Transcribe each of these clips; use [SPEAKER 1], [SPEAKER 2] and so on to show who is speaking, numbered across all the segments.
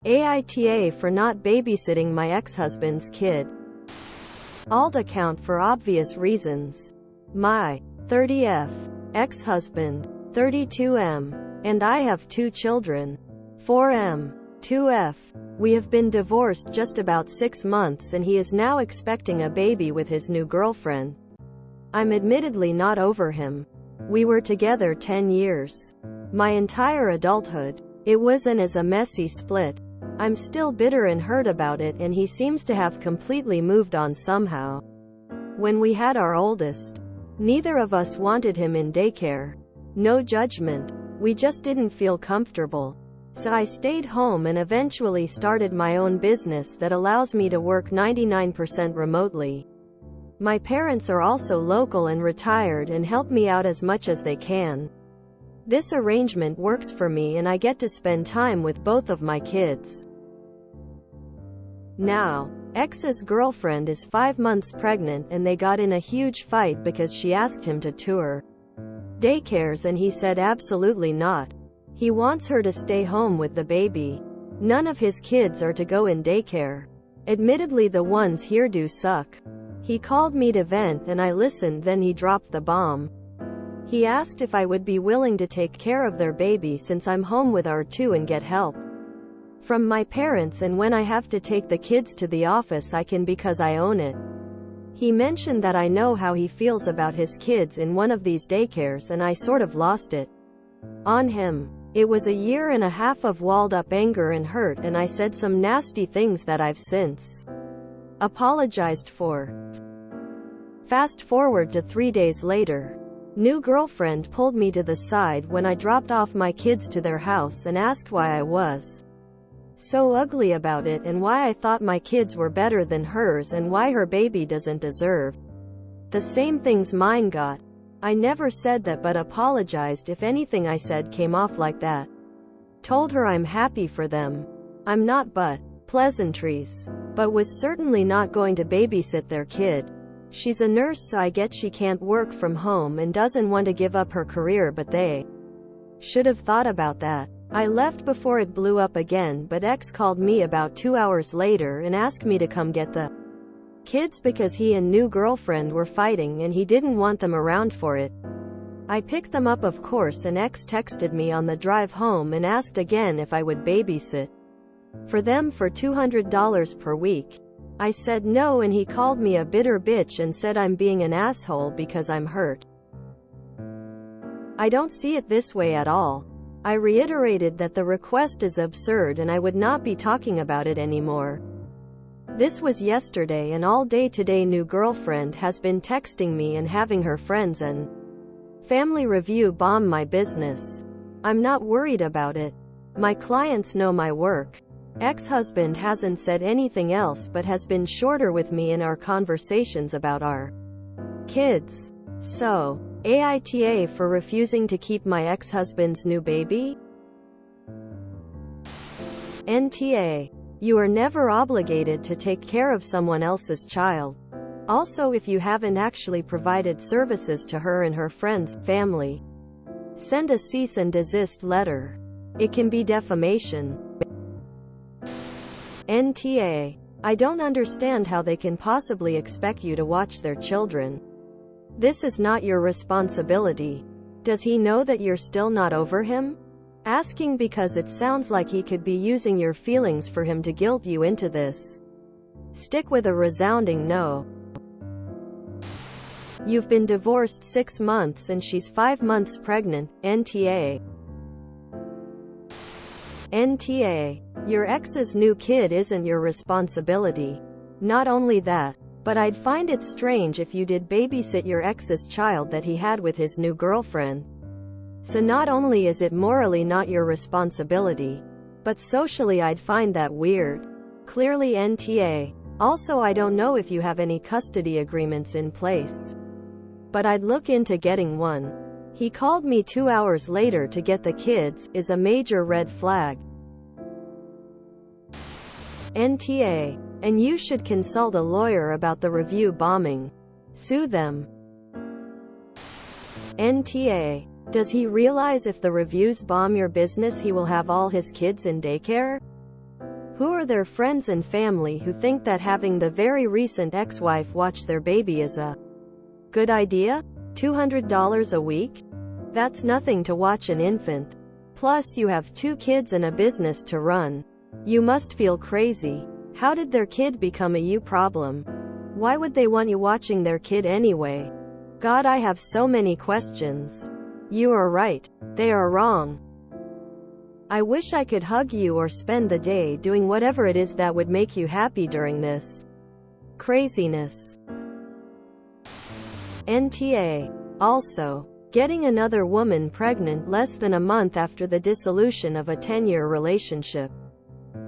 [SPEAKER 1] AITA for not babysitting my ex-husband's kid. Alt account for obvious reasons. My 30F ex-husband, 32M, and I have 2 children, 4M, 2F. We have been divorced just about 6 months and he is now expecting a baby with his new girlfriend. I'm admittedly not over him. We were together 10 years. My entire adulthood. It was and is a messy split. I'm still bitter and hurt about it, and he seems to have completely moved on somehow. When we had our oldest, neither of us wanted him in daycare. No judgment. We just didn't feel comfortable. So I stayed home and eventually started my own business that allows me to work 99% remotely. My parents are also local and retired and help me out as much as they can. This arrangement works for me and I get to spend time with both of my kids. Now, ex's girlfriend is 5 months pregnant and they got in a huge fight because she asked him to tour daycares and he said absolutely not. He wants her to stay home with the baby. None of his kids are to go in daycare. Admittedly, the ones here do suck. He called me to vent and I listened, then he dropped the bomb. He asked if I would be willing to take care of their baby since I'm home with our 2 and get help from my parents, and when I have to take the kids to the office I can because I own it. He mentioned that I know how he feels about his kids in one of these daycares and I sort of lost it on him. It was a year and a half of walled up anger and hurt, and I said some nasty things that I've since apologized for. Fast forward to 3 days later. New girlfriend pulled me to the side when I dropped off my kids to their house and asked why I was so ugly about it and why I thought my kids were better than hers and why her baby doesn't deserve the same things mine got. I never said that but apologized if anything I said came off like that. Told her I'm happy for them. I'm not but pleasantries. But was certainly not going to babysit their kid. She's a nurse, so I get she can't work from home and doesn't want to give up her career, but they should have thought about that. I left before it blew up again, but ex called me about 2 hours later and asked me to come get the kids because he and new girlfriend were fighting and he didn't want them around for it. I picked them up of course, and ex texted me on the drive home and asked again if I would babysit for them for $200 per week. I said no and he called me a bitter bitch and said I'm being an asshole because I'm hurt. I don't see it this way at all. I reiterated that the request is absurd and I would not be talking about it anymore. This was yesterday, and all day today new girlfriend has been texting me and having her friends and family review bomb my business. I'm not worried about it. My clients know my work. Ex-husband hasn't said anything else but has been shorter with me in our conversations about our kids. So, AITA for refusing to keep my ex-husband's new baby? NTA. You are never obligated to take care of someone else's child. Also, if you haven't actually provided services to her and her friends, family, send a cease and desist letter. It can be defamation. NTA. I don't understand how they can possibly expect you to watch their children. This is not your responsibility. Does he know that you're still not over him? Asking because it sounds like he could be using your feelings for him to guilt you into this. Stick with a resounding no. You've been divorced 6 months and she's 5 months pregnant. NTA. NTA. Your ex's new kid isn't your responsibility. Not only that, but I'd find it strange if you did babysit your ex's child that he had with his new girlfriend. So not only is it morally not your responsibility, but socially I'd find that weird. Clearly NTA. Also, I don't know if you have any custody agreements in place, but I'd look into getting one. He called me 2 hours later to get the kids, is a major red flag. NTA. And you should consult a lawyer about the review bombing. Sue them. NTA. Does he realize if the reviews bomb your business he will have all his kids in daycare? Who are their friends and family who think that having the very recent ex-wife watch their baby is a good idea? $200 a week? That's nothing to watch an infant. Plus you have 2 kids and a business to run. You must feel crazy. How did their kid become a you problem? Why would they want you watching their kid anyway? God, I have so many questions. You are right. They are wrong. I wish I could hug you or spend the day doing whatever it is that would make you happy during this craziness. NTA. Also, getting another woman pregnant less than a month after the dissolution of a 10-year relationship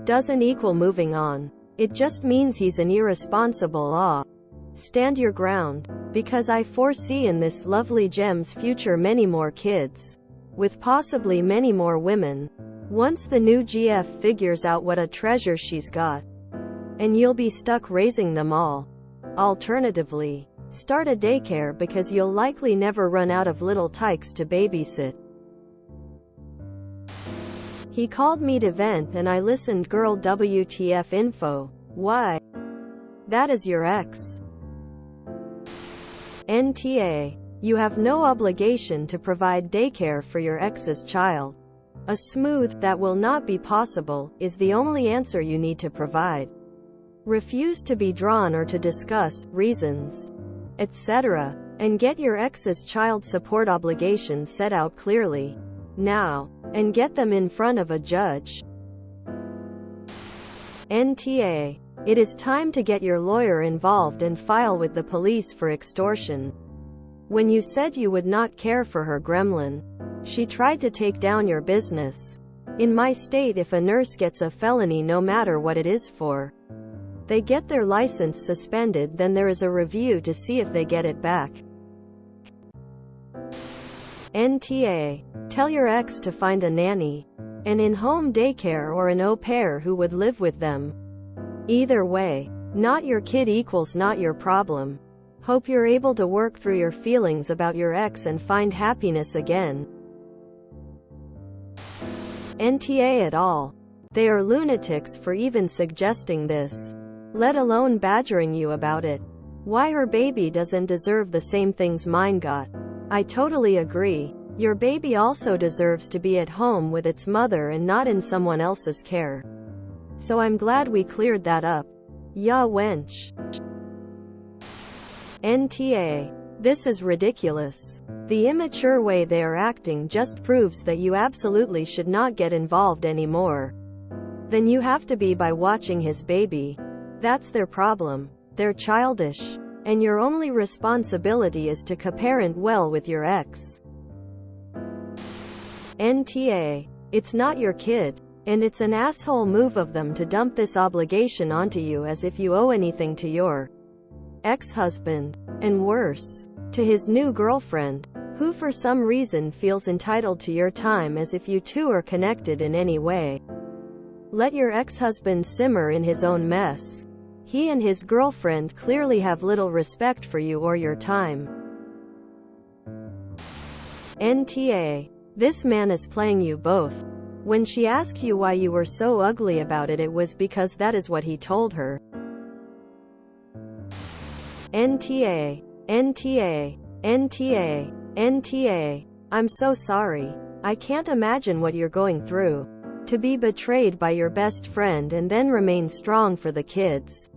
[SPEAKER 1] doesn't equal moving on. It just means he's an irresponsible. Stand your ground. Because I foresee in this lovely gem's future many more kids. With possibly many more women. Once the new GF figures out what a treasure she's got. And you'll be stuck raising them all. Alternatively, start a daycare because you'll likely never run out of little tykes to babysit. He called me to vent and I listened. Girl, WTF info. Why? That is your ex. NTA. You have no obligation to provide daycare for your ex's child. A smooth, that will not be possible, is the only answer you need to provide. Refuse to be drawn or to discuss reasons, etc. And get your ex's child support obligations set out clearly. Now. And get them in front of a judge. NTA. It is time to get your lawyer involved and file with the police for extortion. When you said you would not care for her gremlin, she tried to take down your business. In my state, if a nurse gets a felony, no matter what it is for, they get their license suspended, then there is a review to see if they get it back. NTA. Tell your ex to find a nanny, an in-home daycare or an au pair who would live with them. Either way, not your kid equals not your problem. Hope you're able to work through your feelings about your ex and find happiness again. NTA at all. They are lunatics for even suggesting this, let alone badgering you about it. Why her baby doesn't deserve the same things mine got. I totally agree. Your baby also deserves to be at home with its mother and not in someone else's care. So I'm glad we cleared that up. Ya wench. NTA. This is ridiculous. The immature way they are acting just proves that you absolutely should not get involved anymore than you have to be by watching his baby. That's their problem. They're childish. And your only responsibility is to co-parent well with your ex. NTA. It's not your kid. And it's an asshole move of them to dump this obligation onto you as if you owe anything to your ex-husband. And worse, to his new girlfriend, who for some reason feels entitled to your time as if you two are connected in any way. Let your ex-husband simmer in his own mess. He and his girlfriend clearly have little respect for you or your time. NTA. This man is playing you both. When she asked you why you were so ugly about it, it was because that is what he told her. NTA. NTA. NTA. NTA. I'm so sorry. I can't imagine what you're going through. To be betrayed by your best friend and then remain strong for the kids.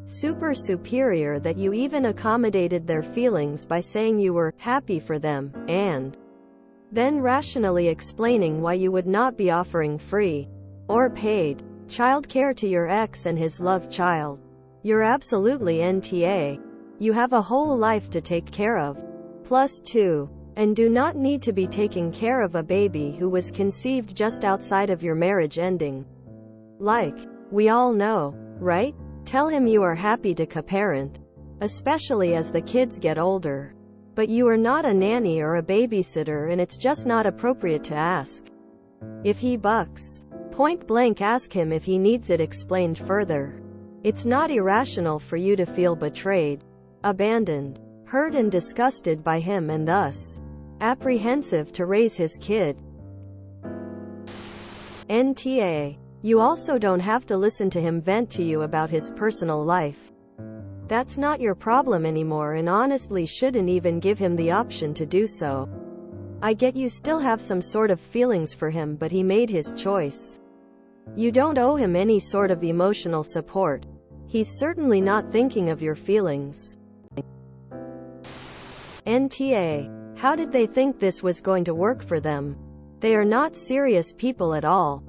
[SPEAKER 1] Super superior that you even accommodated their feelings by saying you were happy for them, and then rationally explaining why you would not be offering free or paid childcare to your ex and his love child. You're absolutely NTA. You have a whole life to take care of. Plus 2. And do not need to be taking care of a baby who was conceived just outside of your marriage ending. Like, we all know, right? Tell him you are happy to co-parent, especially as the kids get older. But you are not a nanny or a babysitter, and it's just not appropriate to ask. If he bucks, point blank ask him if he needs it explained further. It's not irrational for you to feel betrayed, abandoned, hurt and disgusted by him, and thus apprehensive to raise his kid. NTA. You also don't have to listen to him vent to you about his personal life. That's not your problem anymore, and honestly shouldn't even give him the option to do so. I get you still have some sort of feelings for him, but he made his choice. You don't owe him any sort of emotional support. He's certainly not thinking of your feelings. NTA. How did they think this was going to work for them? They are not serious people at all.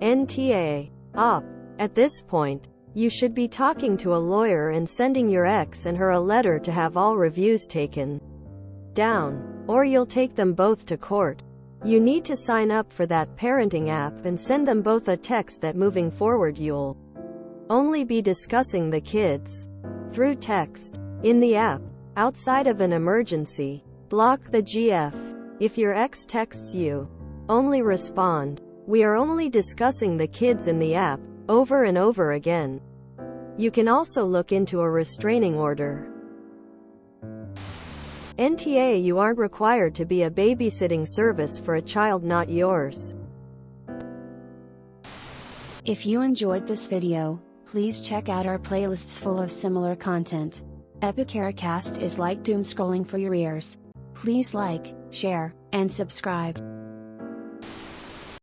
[SPEAKER 1] NTA. Op. At this point, you should be talking to a lawyer and sending your ex and her a letter to have all reviews taken down, or you'll take them both to court. You need to sign up for that parenting app and send them both a text that moving forward you'll only be discussing the kids through text. In the app, outside of an emergency, block the GF. If your ex texts you, only respond, "We are only discussing the kids," in the app, over and over again. You can also look into a restraining order. NTA. You aren't required to be a babysitting service for a child not yours.
[SPEAKER 2] If you enjoyed this video, please check out our playlists full of similar content. AmITheAsshole is like doom scrolling for your ears. Please like, share, and subscribe.